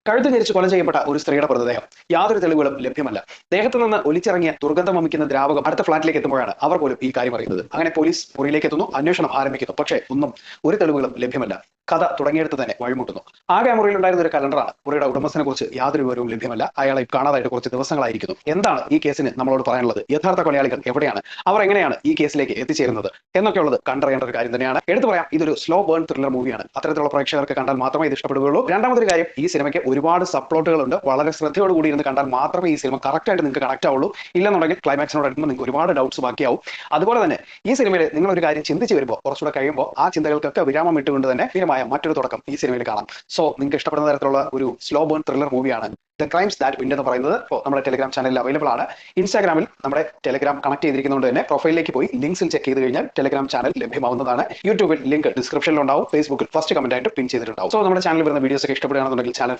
കഴുത്ത് ഞെരിച്ച് കൊല ചെയ്യപ്പെട്ട ഒരു സ്ത്രീയുടെ മൃതദേഹം യാതൊരു തെളിവുകളും ലഭ്യമല്ല. ദേഹത്തു നിന്ന് ഒലിച്ചിറങ്ങിയ ദുർഗന്ധം വമിക്കുന്ന ദ്രാവകം അടുത്ത ഫ്ളാറ്റിലേക്ക് എത്തുമ്പോഴാണ് അവർ പോലും ഈ കാര്യം അറിയുന്നത്. അങ്ങനെ പോലീസ് മുറിയിലേക്ക് എത്തുന്നു, അന്വേഷണം ആരംഭിക്കുന്നു. പക്ഷേ ഒരു തെളിവുകളും ലഭ്യമല്ല. കഥ തുടങ്ങിയെടുത്ത് തന്നെ വഴിമുട്ടുന്നു. ആകെ ആ മുറിയിൽ ഉണ്ടായിരുന്ന ഒരു കലണ്ടറാണ്. മുറിയുടെ ഉടമസ്ഥനെ കുറിച്ച് യാതൊരു വിവരവും ലഭ്യമല്ല. അയാളെ കാണാതായിട്ട് കുറച്ച് ദിവസങ്ങളായിരിക്കുന്നു. എന്താണ് ഈ കേസിന് നമ്മളോട് പറയാനുള്ളത്? യഥാർത്ഥ കൊലയാളികൾ എവിടെയാണ്? അവർ എങ്ങനെയാണ് ഈ കേസിലേക്ക് എത്തിച്ചേരുന്നത് എന്നൊക്കെയുള്ളത് കണ്ടറിയേണ്ട ഒരു കാര്യം തന്നെയാണ്. എടുത്തു പറയാം, ഇതൊരു സ്ലോ ബേൺ ത്രില്ലർ മൂവിയാണ്. അത്തരത്തിലുള്ള പ്രേക്ഷകർക്ക് കണ്ടാൽ മാത്രമേ ഇത് ഇഷ്ടപ്പെടുകയുള്ളൂ. രണ്ടാമതൊരു കാര്യം, ഈ സിനിമയ്ക്ക് ഒരുപാട് സബ് പ്ലോട്ടുകളുണ്ട്. വളരെ ശ്രദ്ധയോടുകൂടി ഇരുന്ന് കണ്ടാൽ മാത്രമേ ഈ സിനിമ കറക്റ്റ് ആയിട്ട് നിങ്ങൾക്ക് കണക്ട് ആവുള്ളൂ. ഇല്ലെന്നുണ്ടെങ്കിൽ ക്ലൈമാക്സിനോട് അടുക്കുമ്പോൾ നിങ്ങൾക്ക് ഒരുപാട് ഡൗട്ട്സ് ബാക്കിയാവും. അതുപോലെ തന്നെ ഈ സിനിമയിൽ നിങ്ങൾ ഒരു കാര്യം ചിന്തിച്ച് വരുമ്പോൾ, കുറച്ചുകൂടെ കഴിയുമ്പോൾ ആ ചിന്തകൾക്കൊക്കെ വിരാമം ഇട്ടുകൊണ്ട് തന്നെ ധീരമായ മറ്റൊരു തുടക്കം ഈ സിനിമയിൽ കാണാം. സോ നിങ്ങൾക്ക് ഇഷ്ടപ്പെടുന്ന തരത്തിലുള്ള ഒരു സ്ലോ ബേൺ ത്രില്ലർ മൂവിയാണ് ദ ക്രൈംസ് ദാറ്റ് വിൻഡ് എന്ന് പറയുന്നത്. ഇപ്പോൾ നമ്മുടെ ടെലിഗ്രാം ചാനലിൽ അവൈലബിൾ ആണ്. ഇൻസ്റ്റാഗ്രാമിൽ നമ്മുടെ ടെലിഗ്രാം കണക്ട് ചെയ്തിരിക്കുന്നതുകൊണ്ട് തന്നെ പ്രൊഫൈലിലേക്ക് പോയി ലിങ്ക്സിൽ ചെക്ക് ചെയ്ത് കഴിഞ്ഞാൽ ടെലിഗ്രാം ചാനൽ ലഭ്യമാവുന്നതാണ്. യൂട്യൂബിൽ ലിങ്ക് ഡിസ്ക്രിപ്ഷനിൽ ഉണ്ടാവും. ഫേസ്ബുക്കിൽ ഫസ്റ്റ് കമന്റ് ആയിട്ട് പിൻ ചെയ്തിട്ടുണ്ടാവും. സോ നമ്മുടെ ചാനൽ വരുന്ന വീഡിയോസ് ഒക്കെ ഇഷ്ടപ്പെടുകയാണെന്നുണ്ടെങ്കിൽ ചാനൽ